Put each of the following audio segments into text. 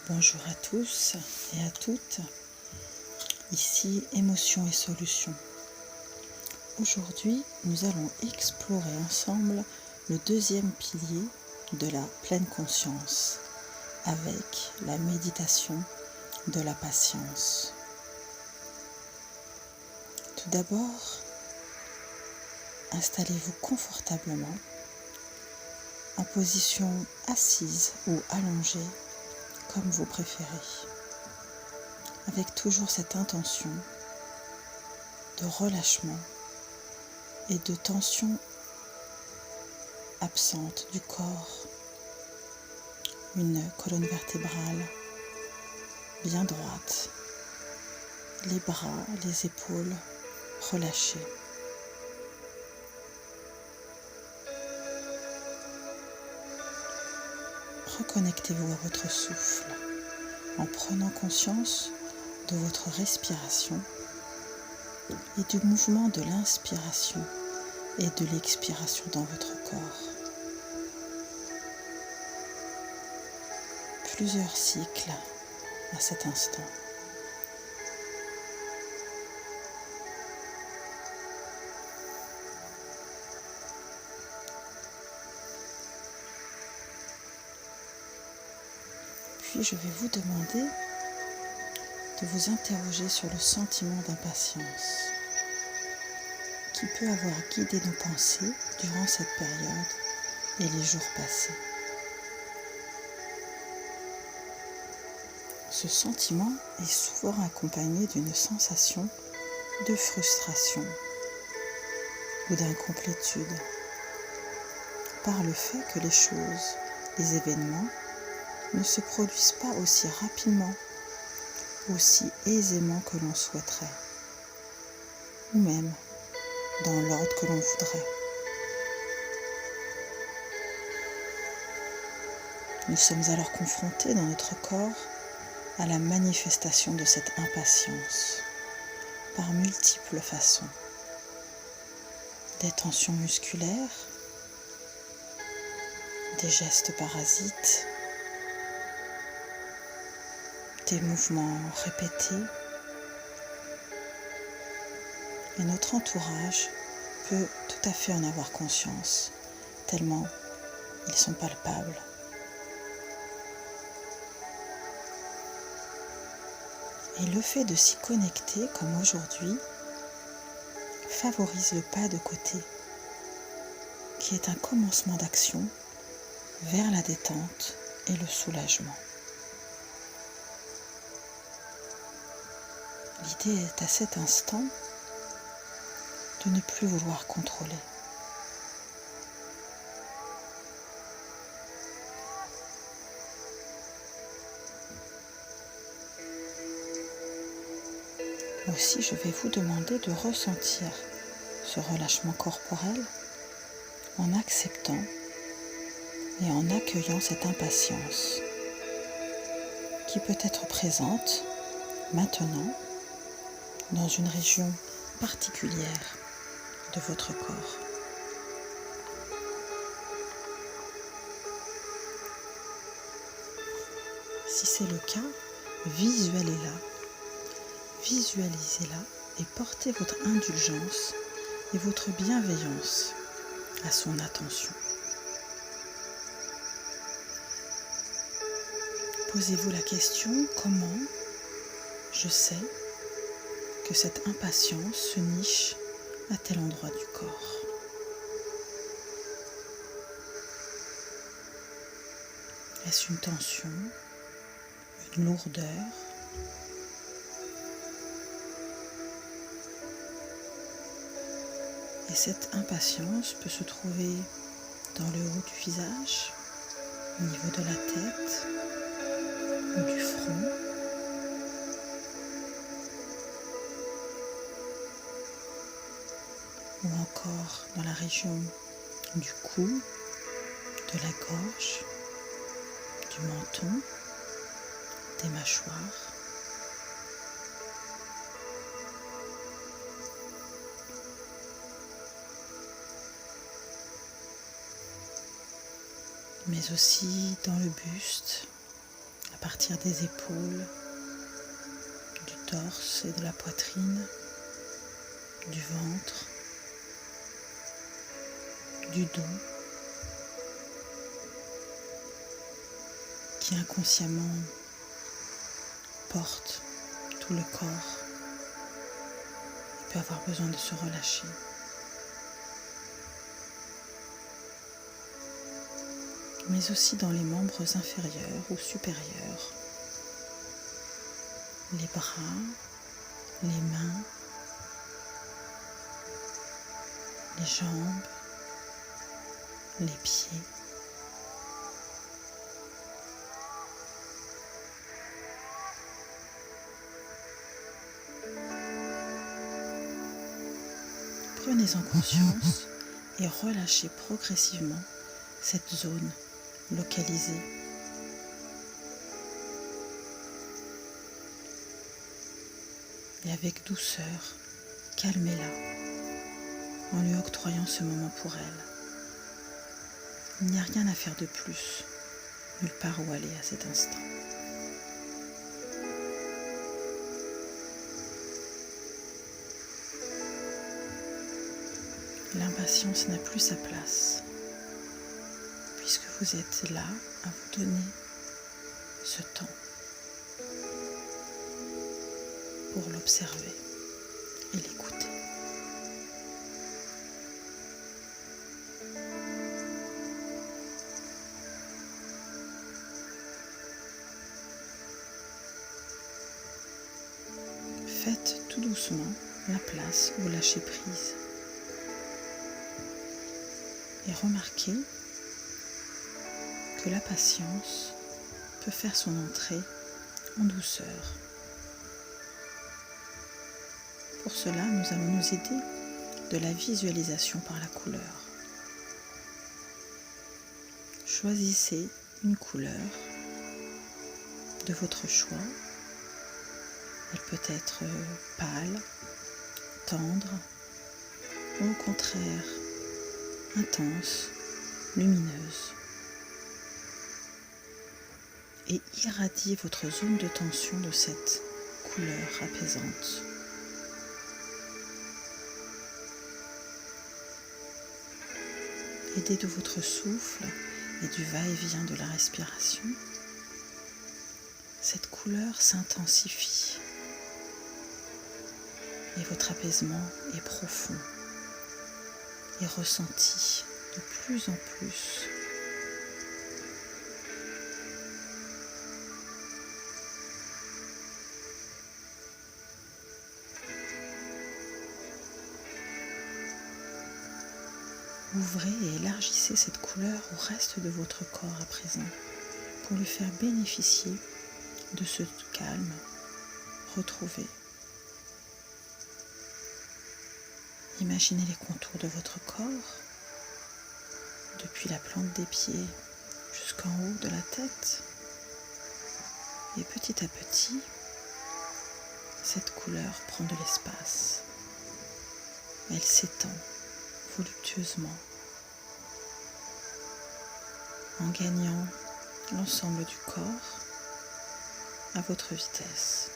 Bonjour à tous et à toutes, ici Émotions et Solutions. Aujourd'hui, nous allons explorer ensemble le deuxième pilier de la pleine conscience avec la méditation de la patience. Tout d'abord, installez-vous confortablement en position assise ou allongée, comme vous préférez, avec toujours cette intention de relâchement et de tension absente du corps, une colonne vertébrale bien droite, les bras, les épaules relâchés. Reconnectez-vous à votre souffle en prenant conscience de votre respiration et du mouvement de l'inspiration et de l'expiration dans votre corps. Plusieurs cycles à cet instant. Puis je vais vous demander de vous interroger sur le sentiment d'impatience qui peut avoir guidé nos pensées durant cette période et les jours passés. Ce sentiment est souvent accompagné d'une sensation de frustration ou d'incomplétude par le fait que les choses, les événements ne se produisent pas aussi rapidement, aussi aisément que l'on souhaiterait, ou même dans l'ordre que l'on voudrait. Nous sommes alors confrontés dans notre corps à la manifestation de cette impatience par multiples façons. Des tensions musculaires, des gestes parasites, des mouvements répétés, et notre entourage peut tout à fait en avoir conscience, tellement ils sont palpables. Et le fait de s'y connecter, comme aujourd'hui, favorise le pas de côté, qui est un commencement d'action vers la détente et le soulagement. L'idée est à cet instant de ne plus vouloir contrôler. Aussi, je vais vous demander de ressentir ce relâchement corporel en acceptant et en accueillant cette impatience qui peut être présente maintenant dans une région particulière de votre corps. Si c'est le cas, visualisez-la et portez votre indulgence et votre bienveillance à son attention. Posez-vous la question, comment je sais que cette impatience se niche à tel endroit du corps? Est-ce une tension, une lourdeur? Et cette impatience peut se trouver dans le haut du visage, au niveau de la tête ou du front. Ou encore dans la région du cou, de la gorge, du menton, des mâchoires. Mais aussi dans le buste, la partir des épaules, du torse et de la poitrine, du ventre, du dos, qui inconsciemment porte tout le corps et peut avoir besoin de se relâcher. Mais aussi dans les membres inférieurs ou supérieurs, les bras, les mains, les jambes, les pieds. Prenez-en conscience et relâchez progressivement cette zone localisée. Et avec douceur, calmez-la en lui octroyant ce moment pour elle. Il n'y a rien à faire de plus, nulle part où aller à cet instant. L'impatience n'a plus sa place, puisque vous êtes là à vous donner ce temps pour l'observer et l'écouter. Faites tout doucement la place au lâcher-prise. Et remarquez que la patience peut faire son entrée en douceur. Pour cela, nous allons nous aider de la visualisation par la couleur. Choisissez une couleur de votre choix. Elle peut être pâle, tendre, ou au contraire intense, lumineuse. Et irradiez votre zone de tension de cette couleur apaisante. Aidé de votre souffle et du va-et-vient de la respiration, cette couleur s'intensifie et votre apaisement est profond et ressenti de plus en plus. Ouvrez et élargissez cette couleur au reste de votre corps à présent pour lui faire bénéficier de ce calme retrouvé. Imaginez les contours de votre corps, depuis la plante des pieds jusqu'en haut de la tête. Et petit à petit, cette couleur prend de l'espace. Elle s'étend voluptueusement en gagnant l'ensemble du corps à votre vitesse.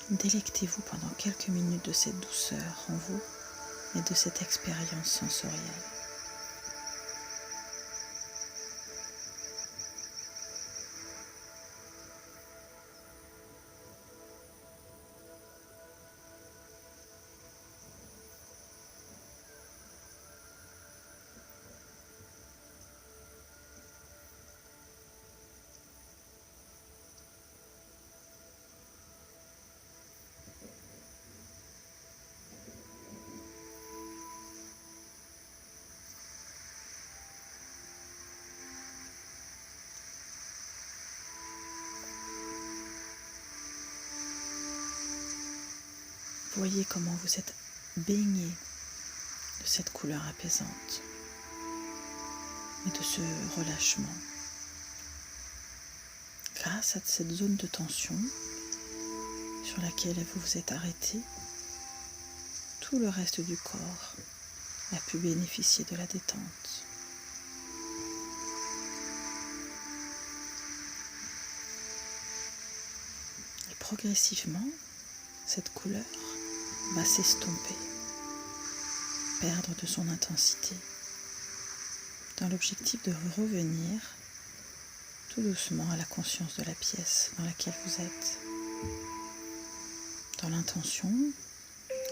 Délectez-vous pendant quelques minutes de cette douceur en vous et de cette expérience sensorielle. Voyez comment vous êtes baigné de cette couleur apaisante et de ce relâchement. Grâce à cette zone de tension sur laquelle vous vous êtes arrêté, tout le reste du corps a pu bénéficier de la détente. Et progressivement, cette couleur va s'estomper, perdre de son intensité, dans l'objectif de revenir tout doucement à la conscience de la pièce dans laquelle vous êtes, dans l'intention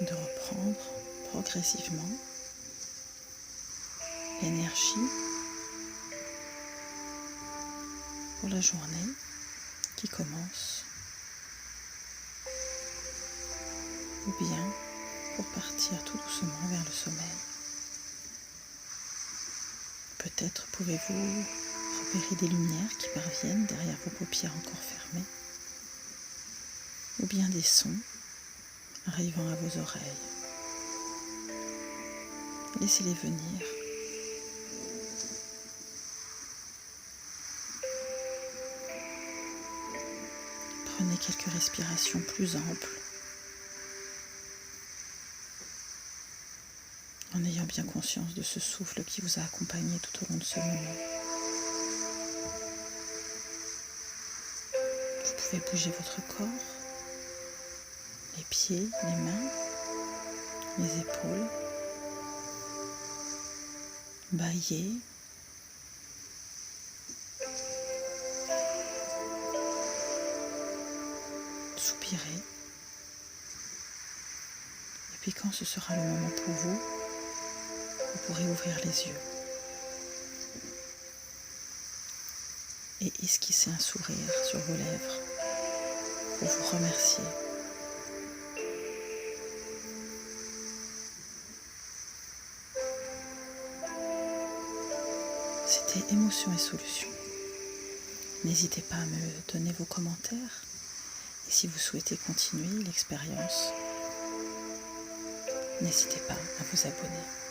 de reprendre progressivement l'énergie pour la journée qui commence, ou bien pour partir tout doucement vers le sommeil. Peut-être pouvez-vous repérer des lumières qui parviennent derrière vos paupières encore fermées, ou bien des sons arrivant à vos oreilles. Laissez-les venir. Prenez quelques respirations plus amples, en ayant bien conscience de ce souffle qui vous a accompagné tout au long de ce moment. Vous pouvez bouger votre corps, les pieds, les mains, les épaules, bâiller, soupirer. Et puis quand ce sera le moment pour vous, vous pourrez ouvrir les yeux et esquisser un sourire sur vos lèvres pour vous remercier. C'était Émotions et Solutions. N'hésitez pas à me donner vos commentaires et si vous souhaitez continuer l'expérience, n'hésitez pas à vous abonner.